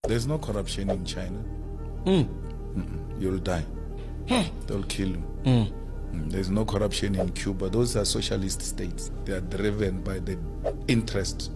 There's no corruption in China. You'll die. They'll kill you. There's no corruption in Cuba. Those are socialist states. They are driven by the interest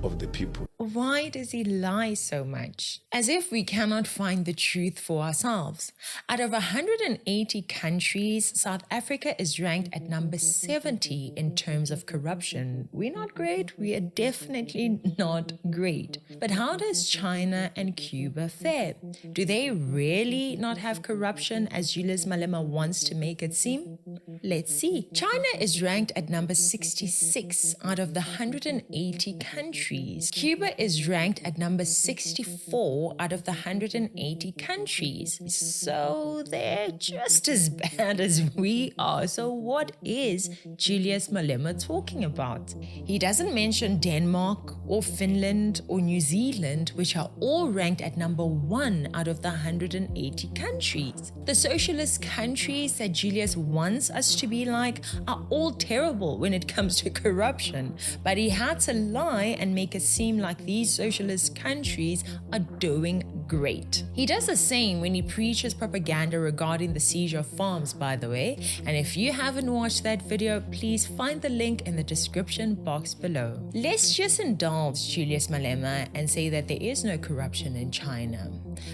of the people. Why does he lie so much? As if we cannot find the truth for ourselves. Out of 180 countries, South Africa is ranked at number 70 in terms of corruption. We're not great. We are definitely not great. But how does China and Cuba fare? Do they really not have corruption as Julius Malema wants to make it seem? Let's see. China is ranked at number 66 out of the 180 countries. Cuba is ranked at number 64 out of the 180 countries. So they're just as bad as we are. So what is Julius Malema talking about? He doesn't mention Denmark or Finland or New Zealand, which are all ranked at number 1 out of the 180 countries. The socialist countries that Julius wants us to be like are all terrible when it comes to corruption, but he had to lie and make it seem like these socialist countries are doing great. He does the same when he preaches propaganda regarding the seizure of farms, by the way, and if you haven't watched that video, please find the link in the description box below. Let's just indulge Julius Malema and say that there is no corruption in China.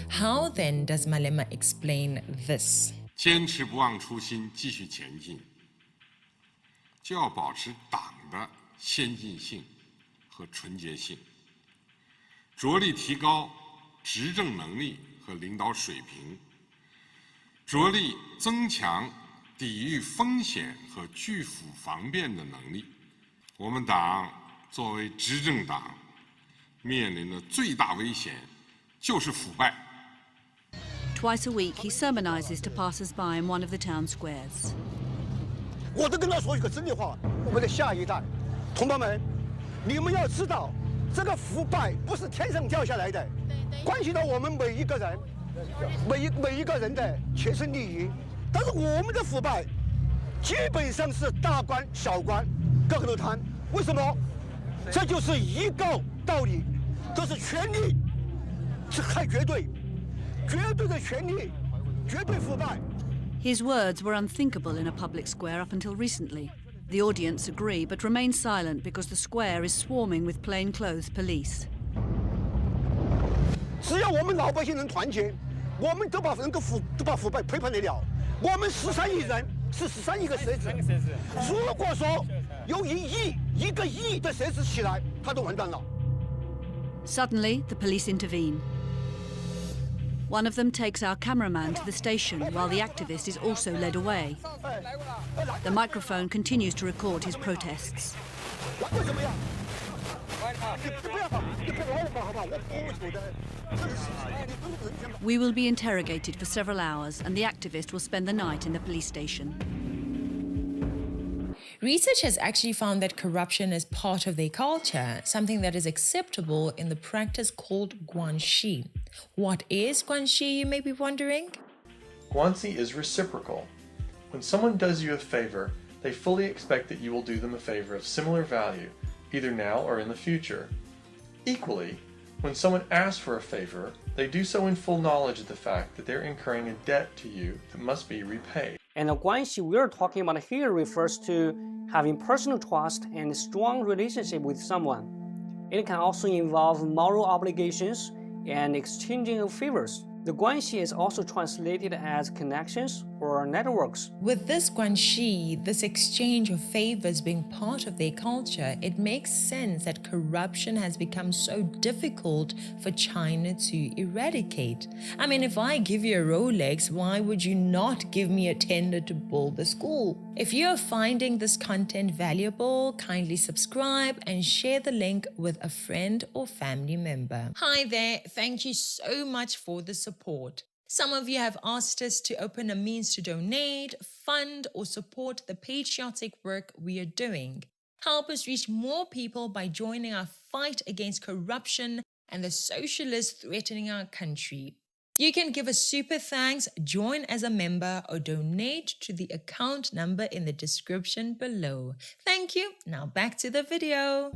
How then does Malema explain this? 坚持不忘初心，继续前进，就要保持党的先进性和纯洁性，着力提高执政能力和领导水平，着力增强抵御风险和拒腐防变的能力。我们党作为执政党，面临的最大危险就是腐败。 Twice a week, he sermonizes to passers-by in one of the town squares. 我都跟他说一个真的话，我们的下一代，同胞们，你们要知道，这个腐败不是天上掉下来的，关系到我们每一个人，每一个人的切身利益。但是我们的腐败，基本上是大官小官各个都贪。为什么？这就是一个道理，这是权力，是太绝对。 绝对的权力，绝对腐败。 His words were unthinkable in a public square up until recently. The audience agree, but remain silent because the square is swarming with plainclothes police. 只要我们老百姓能团结，我们都把腐败推翻得了。我们13亿人是13亿个蛇子，如果说有一个亿的蛇子起来，他都完蛋了。 Suddenly, the police intervene. One of them takes our cameraman to the station while the activist is also led away. The microphone continues to record his protests. We will be interrogated for several hours and the activist will spend the night in the police station. Research has actually found that corruption is part of their culture, something that is acceptable in the practice called Guanxi. What is Guanxi, you may be wondering? Guanxi is reciprocal. When someone does you a favor, they fully expect that you will do them a favor of similar value, either now or in the future. Equally, when someone asks for a favor, they do so in full knowledge of the fact that they're incurring a debt to you that must be repaid. And the Guanxi we're talking about here refers to having personal trust and a strong relationship with someone. It can also involve moral obligations and exchanging of favors. The Guanxi is also translated as connections or networks. With this Guanxi, this exchange of favors being part of their culture, it makes sense that corruption has become so difficult for China to eradicate. I mean, if I give you a Rolex, why would you not give me a tender to build the school? If you are finding this content valuable, kindly subscribe and share the link with a friend or family member. Hi there, thank you so much for the support. Some of you have asked us to open a means to donate, fund, or support the patriotic work we are doing. Help us reach more people by joining our fight against corruption and the socialists threatening our country. You can give a super thanks, join as a member, or donate to the account number in the description below. Thank you. Now back to the video.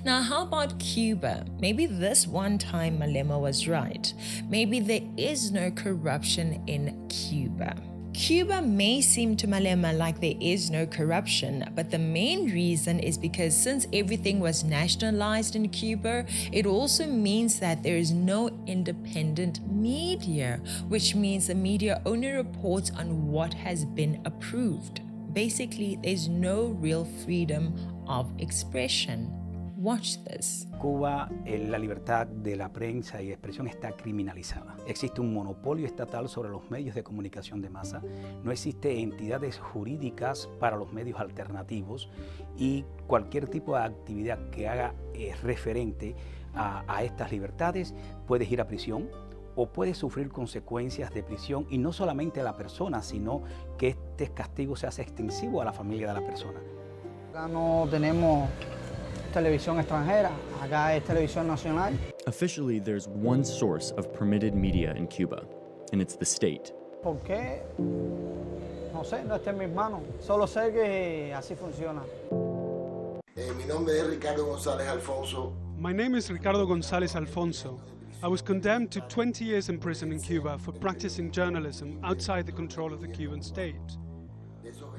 Now, how about Cuba? Maybe this one time Malema was right. Maybe there is no corruption in Cuba. Cuba may seem to Malema like there is no corruption, but the main reason is because since everything was nationalized in Cuba, it also means that there is no independent media, which means the media only reports on what has been approved. Basically, there's no real freedom of expression. Watch this. Cuba, la libertad de la prensa y expresión está criminalizada. Existe un monopolio estatal sobre los medios de comunicación de masa. No existe entidades jurídicas para los medios alternativos y cualquier tipo de actividad que haga referente a estas libertades puedes ir a prisión o puedes sufrir consecuencias de prisión, y no solamente a la persona, sino que este castigo se hace extensivo a la familia de la persona. Acá no tenemos televisión extranjera, acá es televisión nacional. Officially, there's one source of permitted media in Cuba, and it's the state. ¿Por qué? No sé, no está en mis manos. Solo sé que así funciona. Mi nombre es Ricardo González Alfonso. My name is Ricardo González Alfonso. I was condemned to 20 years in prison in Cuba for practicing journalism outside the control of the Cuban state.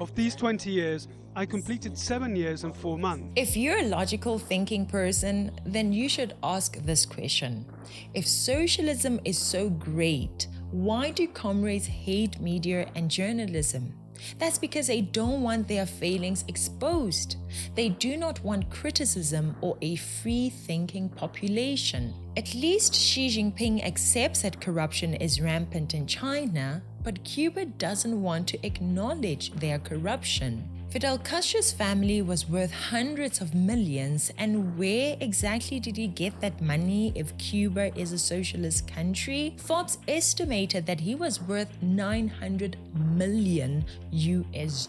Of these 20 years, I completed 7 years and 4 months. If you're a logical thinking person, then you should ask this question. If socialism is so great, why do comrades hate media and journalism? That's because they don't want their failings exposed. They do not want criticism or a free-thinking population. At least Xi Jinping accepts that corruption is rampant in China, but Cuba doesn't want to acknowledge their corruption. Fidel Castro's family was worth hundreds of millions, and where exactly did he get that money if Cuba is a socialist country? Forbes estimated that he was worth $900 million US.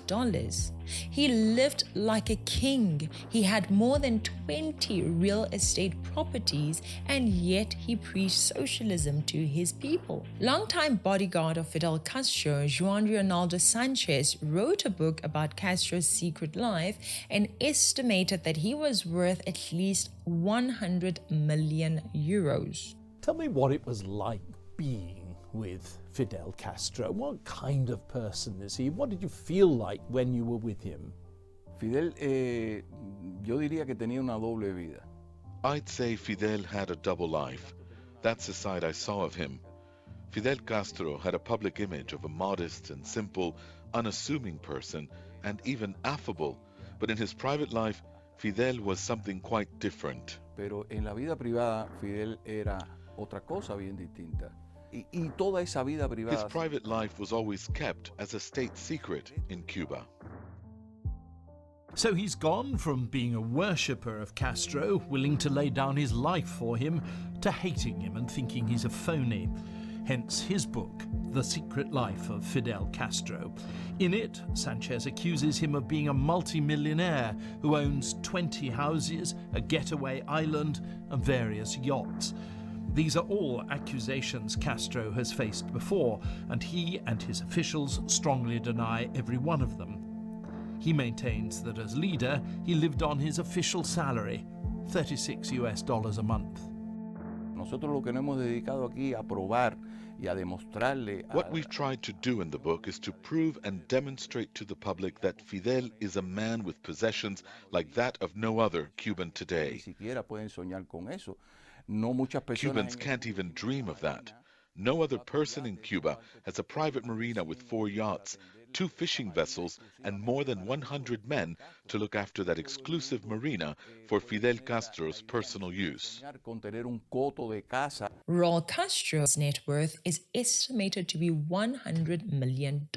He lived like a king. He had more than 20 real estate properties, and yet he preached socialism to his people. Longtime bodyguard of Fidel Castro, Juan Leonardo Sanchez, wrote a book about Castro's secret life and estimated that he was worth at least 100 million euros. Tell me what it was like being with Fidel Castro. What kind of person is he? What did you feel like when you were with him? Fidel, yo diría que tenía una doble vida. I'd say Fidel had a double life. That's the side I saw of him. Fidel Castro had a public image of a modest and simple, unassuming person, and even affable. But in his private life, Fidel was something quite different. Pero en la vida privada, Fidel era otra cosa bien distinta. Y toda esa vida privada. His private life was always kept as a state secret in Cuba. So he's gone from being a worshipper of Castro, willing to lay down his life for him, to hating him and thinking he's a phony. Hence his book, The Secret Life of Fidel Castro. In it, Sanchez accuses him of being a multi-millionaire who owns 20 houses, a getaway island, and various yachts. These are all accusations Castro has faced before, and he and his officials strongly deny every one of them. He maintains that as leader, he lived on his official salary, $36 US a month. Nosotros lo que nos hemos dedicado aquí a probar y a demostrarle. What we've tried to do in the book is to prove and demonstrate to the public that Fidel is a man with possessions like that of no other Cuban today. Ni siquiera pueden soñar con eso. No muchas personas. Cubans can't even dream of that. No other person in Cuba has a private marina with 4 yachts, 2 fishing vessels, and more than 100 men to look after that exclusive marina for Fidel Castro's personal use. Raul Castro's net worth is estimated to be $100 million.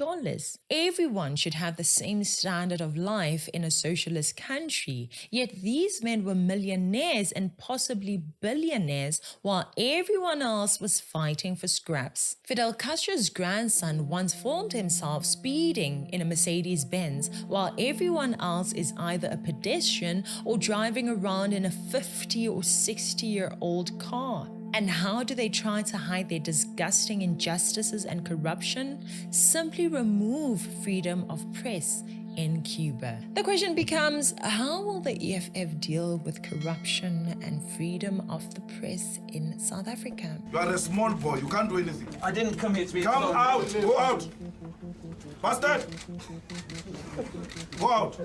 Everyone should have the same standard of life in a socialist country, yet these men were millionaires and possibly billionaires while everyone else was fighting for scraps. Fidel Castro's grandson once filmed himself speeding in a Mercedes-Benz while everyone else is either a pedestrian or driving around in a 50 or 60-year-old car. And how do they try to hide their disgusting injustices and corruption? Simply remove freedom of press in Cuba. The question becomes, how will the EFF deal with corruption and freedom of the press in South Africa? You are a small boy, you can't do anything. I didn't come here to be... Come out, go out. Bastard! Go out.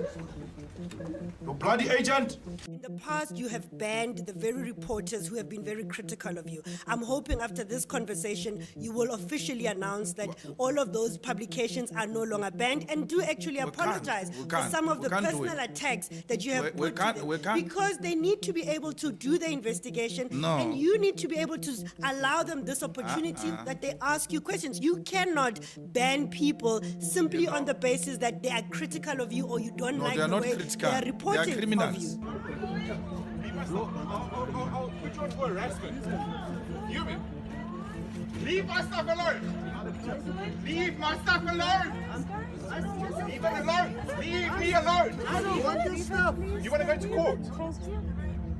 You bloody agent! In the past, you have banned the very reporters who have been very critical of you. I'm hoping after this conversation, you will officially announce that all of those publications are no longer banned and do actually apologize for some of the personal attacks that you have put to them. Because they need to be able to do the investigation, and you need to be able to allow them this opportunity that they ask you questions. You cannot ban people simply on the basis that they are critical of you or you don't like the way they are reporting they are criminals. of you. Which one for harassment? You leave my stuff alone. Leave my stuff alone. Leave it alone. Leave me alone. I don't want this stuff. You want to go to court?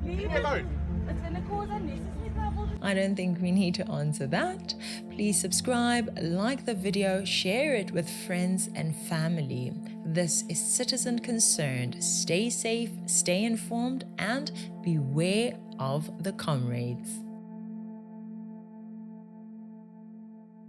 Leave me alone. I don't think we need to answer that. Please subscribe, like the video, share it with friends and family. This is Citizen Concerned. Stay safe, stay informed, and beware of the comrades.